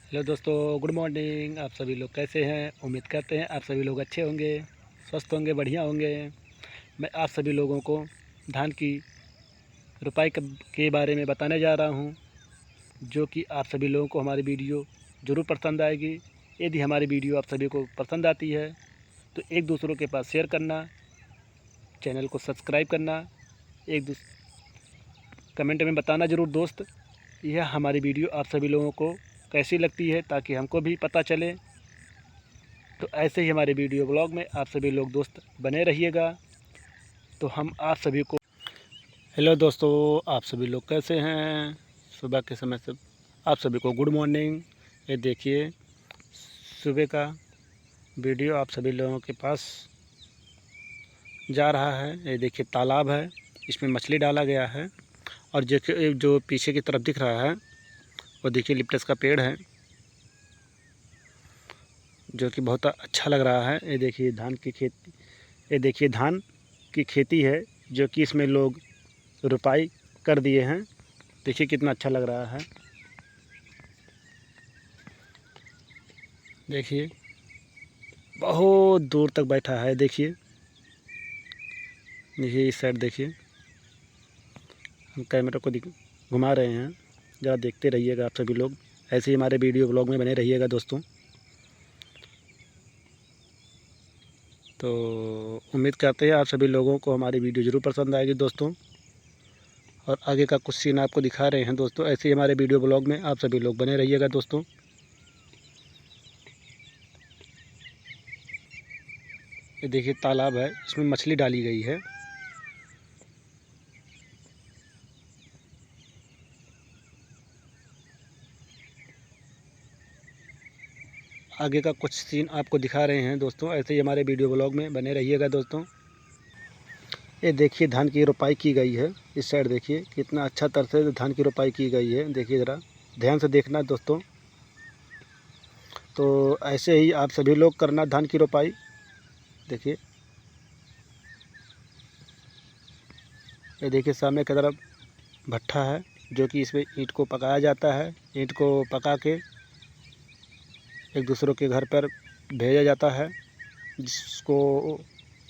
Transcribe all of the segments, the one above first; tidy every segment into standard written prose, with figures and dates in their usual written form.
Hello दोस्तों, good morning. आप सभी लोग कैसे हैं? उम्मीद करते हैं आप सभी लोग अच्छे होंगे, स्वस्थ होंगे, बढ़िया होंगे। मैं आप सभी लोगों को धान की रुपाई के बारे में बताने जा रहा हूं, जो कि आप सभी लोगों को हमारी वीडियो ज़रूर पसंद आएगी। यदि हमारी वीडियो आप सभी को पसंद आती है तो एक दूसरों के पास शेयर करना, चैनल को सब्सक्राइब करना, कमेंट में बताना ज़रूर दोस्त, यह हमारी वीडियो आप सभी लोगों को कैसी लगती है, ताकि हमको भी पता चले। तो ऐसे ही हमारे वीडियो ब्लॉग में आप सभी लोग दोस्त बने रहिएगा। तो हम आप सभी को हेलो दोस्तों, आप सभी लोग कैसे हैं? सुबह के समय से आप सभी को गुड मॉर्निंग। ये देखिए सुबह का वीडियो आप सभी लोगों के पास जा रहा है। ये देखिए तालाब है, इसमें मछली डाला गया है। और जो पीछे की तरफ दिख रहा है वो देखिए लिप्टस का पेड़ है, जो कि बहुत अच्छा लग रहा है। ये देखिए धान की खेती है, जो कि इसमें लोग रुपाई कर दिए हैं। देखिए कितना अच्छा लग रहा है। देखिए बहुत दूर तक बैठा है। देखिए इस साइड देखिए, हम कैमरा को घुमा रहे हैं, ज़रा देखते रहिएगा आप सभी लोग। ऐसे ही हमारे वीडियो ब्लॉग में बने रहिएगा दोस्तों। तो उम्मीद करते हैं आप सभी लोगों को हमारी वीडियो ज़रूर पसंद आएगी दोस्तों। और आगे का कुछ सीन आपको दिखा रहे हैं दोस्तों। ऐसे ही हमारे वीडियो ब्लॉग में आप सभी लोग बने रहिएगा दोस्तों। ये देखिए तालाब है, इसमें मछली डाली गई है। आगे का कुछ सीन आपको दिखा रहे हैं दोस्तों। ऐसे ही हमारे वीडियो ब्लॉग में बने रहिएगा दोस्तों। ये देखिए धान की रुपाई की गई है। इस साइड देखिए कितना अच्छा तरह से धान की रुपाई की गई है। देखिए ज़रा ध्यान से देखना दोस्तों। तो ऐसे ही आप सभी लोग करना धान की रुपाई। देखिए ये देखिए सामने की तरफ भट्ठा है, जो कि इसमें ईंट को पकाया जाता है। ईंट को पका के एक दूसरों के घर पर भेजा जाता है, जिसको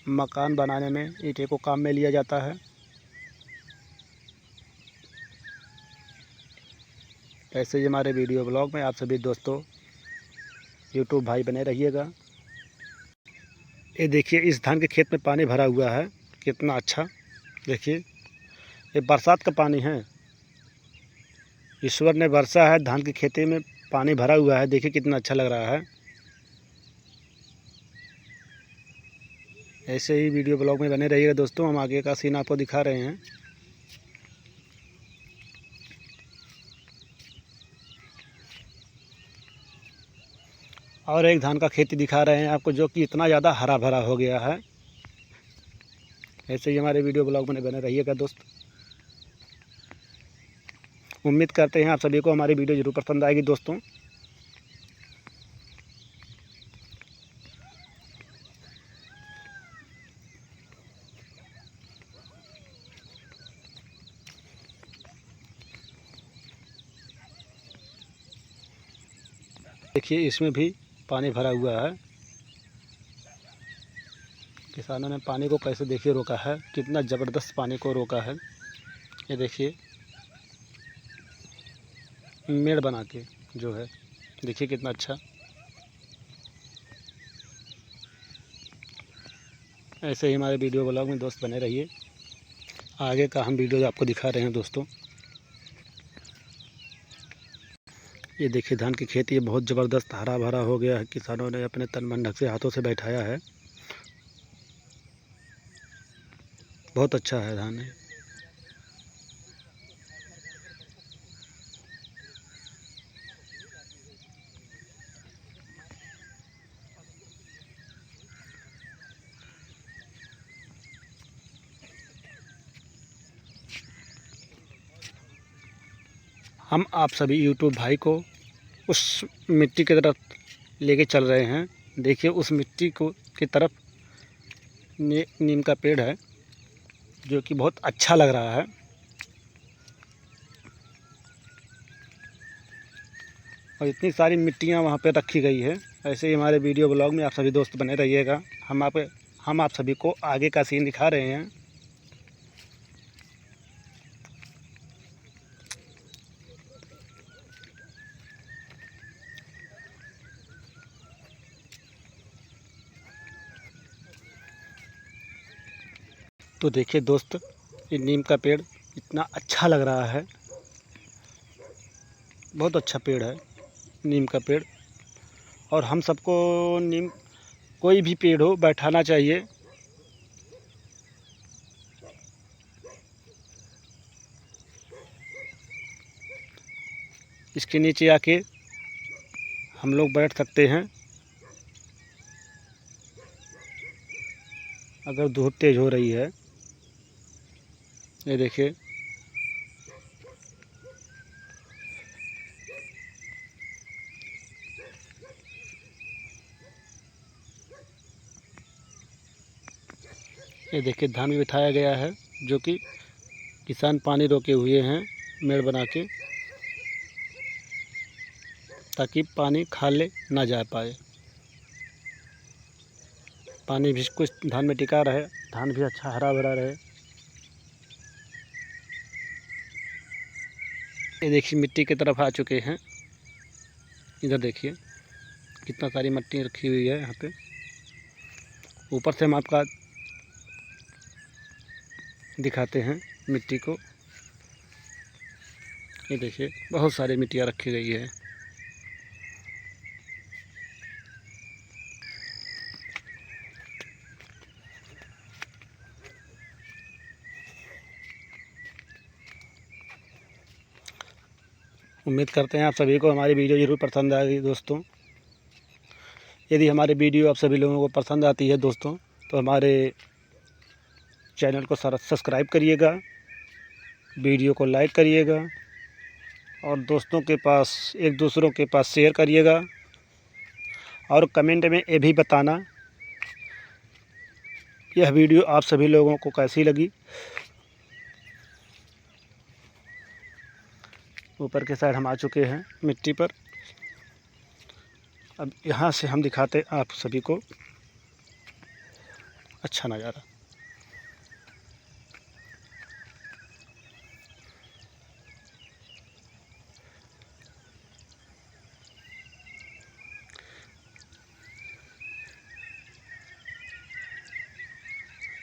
मकान बनाने में ईंटें को काम में लिया जाता है। ऐसे ही हमारे वीडियो ब्लॉग में आप सभी दोस्तों यूट्यूब भाई बने रहिएगा। ये देखिए इस धान के खेत में पानी भरा हुआ है, कितना अच्छा। देखिए ये बरसात का पानी है, ईश्वर ने बरसा है, धान की खेती में पानी भरा हुआ है। देखिए कितना अच्छा लग रहा है। ऐसे ही वीडियो ब्लॉग में बने रहिएगा दोस्तों। हम आगे का सीन आपको दिखा रहे हैं। और एक धान का खेती दिखा रहे हैं आपको, जो कि इतना ज़्यादा हरा भरा हो गया है। ऐसे ही हमारे वीडियो ब्लॉग में बने रहिएगा दोस्त। उम्मीद करते हैं आप सभी को हमारी वीडियो ज़रूर पसंद आएगी दोस्तों। देखिए इसमें भी पानी भरा हुआ है। किसानों ने पानी को कैसे देखिए रोका है, कितना ज़बरदस्त पानी को रोका है। ये देखिए मेड़ बना के जो है, देखिए कितना अच्छा। ऐसे ही हमारे वीडियो ब्लॉग में दोस्त बने रहिए। आगे का हम वीडियो आपको दिखा रहे हैं दोस्तों। ये देखिए धान की खेती बहुत ज़बरदस्त हरा भरा हो गया है। किसानों ने अपने तन मन धन से हाथों से बैठाया है। बहुत अच्छा है धान है। हम आप सभी यूट्यूब भाई को उस मिट्टी की तरफ लेके चल रहे हैं। देखिए उस मिट्टी को की तरफ नीम का पेड़ है, जो कि बहुत अच्छा लग रहा है। और इतनी सारी मिट्टियाँ वहाँ पे रखी गई है। ऐसे ही हमारे वीडियो ब्लॉग में आप सभी दोस्त बने रहिएगा। हम आप सभी को आगे का सीन दिखा रहे हैं। तो देखिए दोस्त, ये नीम का पेड़ इतना अच्छा लग रहा है, बहुत अच्छा पेड़ है नीम का पेड़। और हम सबको नीम, कोई भी पेड़ हो, बैठाना चाहिए। इसके नीचे आके हम लोग बैठ सकते हैं अगर धूप तेज़ हो रही है। ये देखिए, ये देखिए धान भी बिठाया गया है, जो कि किसान पानी रोके हुए हैं मेड़ बना के, ताकि पानी खाले ना जा पाए। पानी भी कुछ धान में टिका रहे, धान भी अच्छा हरा भरा रहे। ये देखिए मिट्टी की तरफ आ चुके हैं। इधर देखिए कितना सारी मिट्टी रखी हुई है यहाँ पे। ऊपर से हम आपका दिखाते हैं मिट्टी को। ये देखिए बहुत सारी मिट्टियाँ रखी गई है। उम्मीद करते हैं आप सभी को हमारी वीडियो ज़रूर पसंद आएगी दोस्तों। यदि हमारी वीडियो आप सभी लोगों को पसंद आती है दोस्तों, तो हमारे चैनल को सब्सक्राइब करिएगा, वीडियो को लाइक करिएगा और दोस्तों के पास, एक दूसरों के पास शेयर करिएगा। और कमेंट में ये भी बताना यह वीडियो आप सभी लोगों को कैसी लगी। ऊपर के साइड हम आ चुके हैं मिट्टी पर। अब यहाँ से हम दिखाते आप सभी को अच्छा नज़ारा।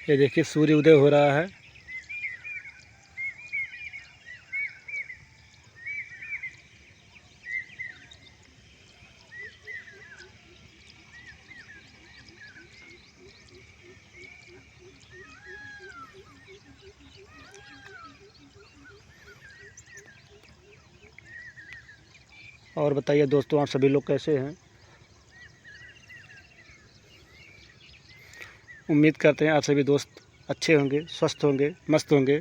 ये देखिए सूर्य उदय हो रहा है। और बताइए दोस्तों, आप सभी लोग कैसे हैं? उम्मीद करते हैं आप सभी दोस्त अच्छे होंगे, स्वस्थ होंगे, मस्त होंगे।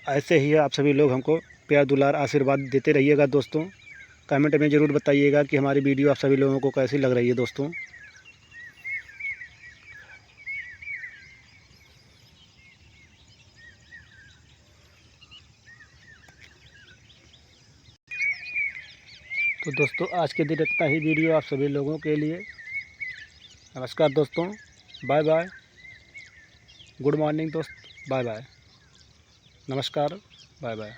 ऐसे ही आप सभी लोग हमको प्यार दुलार आशीर्वाद देते रहिएगा दोस्तों। कमेंट में ज़रूर बताइएगा कि हमारी वीडियो आप सभी लोगों को कैसी लग रही है दोस्तों। तो दोस्तों आज के दिन इतना ही वीडियो आप सभी लोगों के लिए। नमस्कार दोस्तों, बाय बाय, गुड मॉर्निंग दोस्त, बाय बाय, नमस्कार, बाय बाय।